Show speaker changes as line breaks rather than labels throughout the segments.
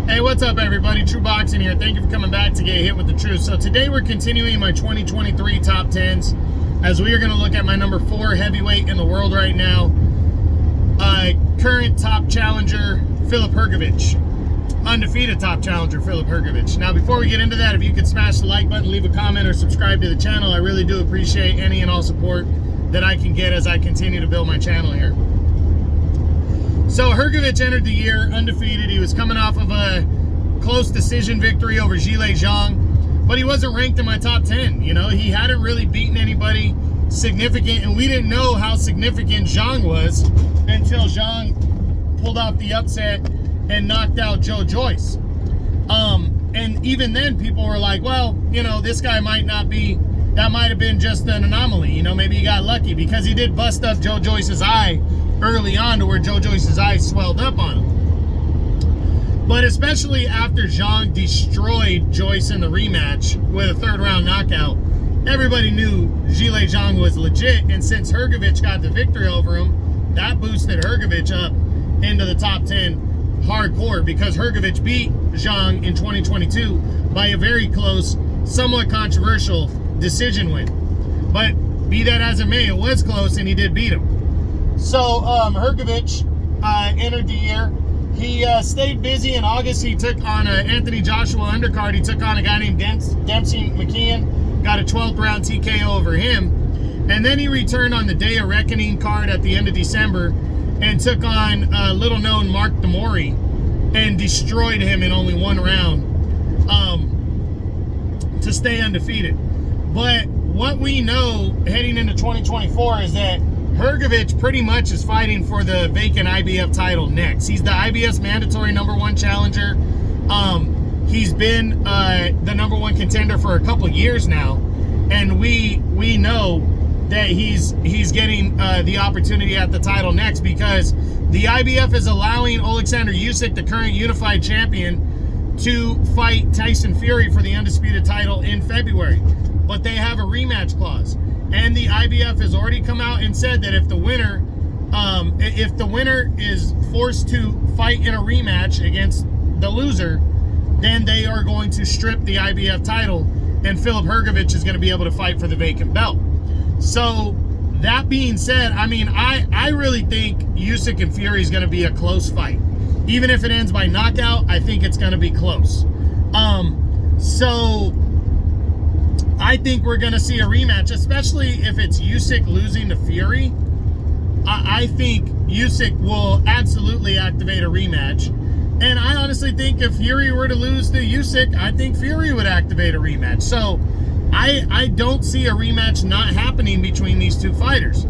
Hey, what's up everybody? True Boxing here. Thank you for coming back to get hit with the truth. So today we're continuing my 2023 top 10s as we are going to look at my number 4 heavyweight in the world right now. Current top challenger, Filip Hrgovic. Undefeated top challenger, Filip Hrgovic. Now before we get into that, if you could smash the like button, leave a comment, or subscribe to the channel, I really do appreciate any and all support that I can get as I continue to build my channel here. So Hrgovic entered the year undefeated. He was coming off of a close decision victory over Zhilei Zhang, but he wasn't ranked in my top 10. You know, he hadn't really beaten anybody significant, and we didn't know how significant Zhang was until Zhang pulled off the upset and knocked out Joe Joyce. And even then, people were like, well, you know, this guy might not be, that might have been just an anomaly. You know, maybe he got lucky, because he did bust up Joe Joyce's eye early on to where Joe Joyce's eyes swelled up on him. But especially after Zhang destroyed Joyce in the rematch with a third-round knockout, everybody knew Zhilei Zhang was legit, and since Hrgovic got the victory over him, that boosted Hrgovic up into the top 10 hardcore, because Hrgovic beat Zhang in 2022 by a very close, somewhat controversial decision win. But be that as it may, it was close and he did beat him. So Hrgovic entered the year. He stayed busy. In August, he took on Anthony Joshua undercard. He took on a guy named Dempsey McKeon, got a 12th round TKO over him. And then he returned on the Day of Reckoning card at the end of December and took on little known Mark Demori and destroyed him in only one round to stay undefeated. But what we know heading into 2024 is that Hrgovic pretty much is fighting for the vacant IBF title next. He's the IBF's mandatory #1 challenger. He's been the #1 contender for a couple years now, and we know that he's getting the opportunity at the title next, because the IBF is allowing Alexander Usyk, the current unified champion, to fight Tyson Fury for the undisputed title in February. But they have a rematch clause. And the IBF has already come out and said that if the winner is forced to fight in a rematch against the loser, then they are going to strip the IBF title, and Filip Hrgovic is going to be able to fight for the vacant belt. So that being said, I mean, I really think Usyk and Fury is going to be a close fight. Even if it ends by knockout, I think it's going to be close. So I think we're going to see a rematch, especially if it's Usyk losing to Fury. I think Usyk will absolutely activate a rematch. And I honestly think if Fury were to lose to Usyk, I think Fury would activate a rematch. So I don't see a rematch not happening between these two fighters.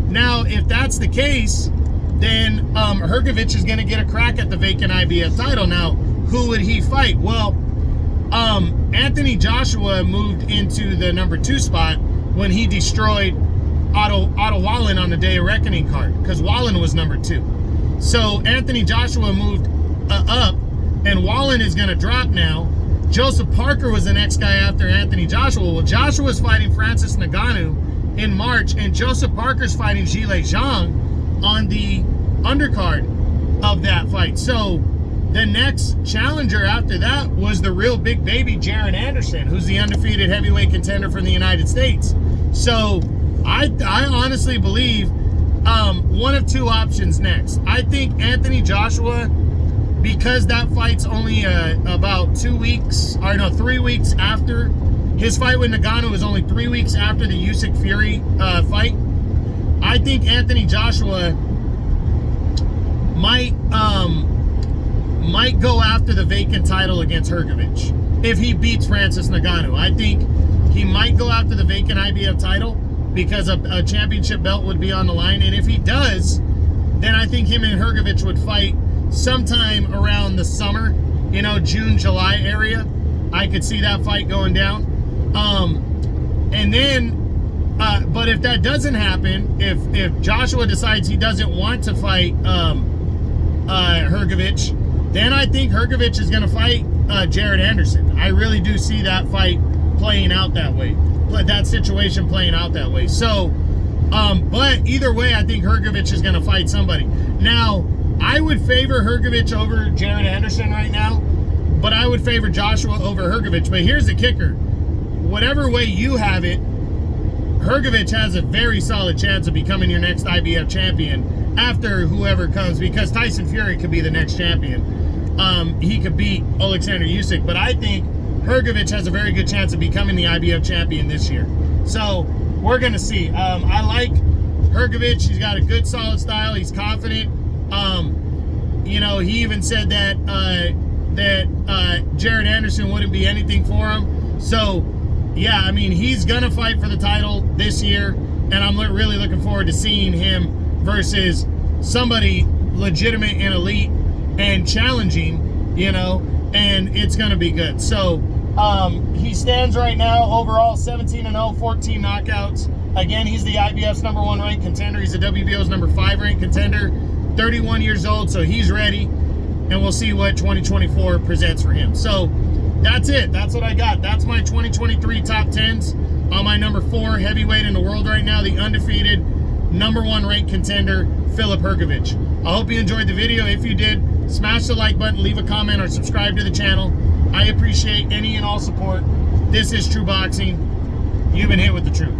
Now, if that's the case, then Hrgovic is going to get a crack at the vacant IBF title. Now, who would he fight? Well, Anthony Joshua moved into the #2 spot when he destroyed Otto Wallen on the Day of Reckoning card, because Wallen was #2. So Anthony Joshua moved up, and Wallen is going to drop now. Joseph Parker was the next guy after Anthony Joshua. Well, Joshua's fighting Francis Ngannou in March, and Joseph Parker's fighting Zhilei Zhang on the undercard of that fight. So the next challenger after that was the real big baby, Jared Anderson, who's the undefeated heavyweight contender from the United States. So I honestly believe one of two options next. I think Anthony Joshua, because that fight's only about 3 weeks after his fight with Ngannou, is only 3 weeks after the Usyk Fury fight. I think Anthony Joshua might go after the vacant title against Hrgovic if he beats Francis Ngannou. I think he might go after the vacant IBF title because a championship belt would be on the line. And if he does, then I think him and Hrgovic would fight sometime around the summer, you know, June, July area. I could see that fight going down. And then, but if that doesn't happen, if Joshua decides he doesn't want to fight Hrgovic, then I think Hrgovic is going to fight Jared Anderson. I really do see that fight playing out that way. That situation playing out that way. So, but either way, I think Hrgovic is going to fight somebody. Now, I would favor Hrgovic over Jared Anderson right now. But I would favor Joshua over Hrgovic. But here's the kicker. Whatever way you have it, Hrgovic has a very solid chance of becoming your next IBF champion after whoever comes, because Tyson Fury could be the next champion. He could beat Alexander Usyk, but I think Hrgovic has a very good chance of becoming the IBF champion this year. So we're going to see. I like Hrgovic. He's got a good, solid style. He's confident. You know, he even said that Jared Anderson wouldn't be anything for him. So, yeah, I mean, he's going to fight for the title this year, and I'm really looking forward to seeing him versus somebody legitimate and elite and challenging, you know, and it's going to be good. So, he stands right now overall 17-0, 14 knockouts. Again, he's the IBF's #1 ranked contender. He's the WBO's #5 ranked contender. 31 years old, so he's ready, and we'll see what 2024 presents for him. So that's it. That's what I got. That's my 2023 top 10s on my #4 heavyweight in the world right now, the undefeated #1 ranked contender, Filip Hrgovic. I hope you enjoyed the video. If you did, smash the like button, leave a comment, or subscribe to the channel. I appreciate any and all support. This is True Boxing. You've been hit with the truth.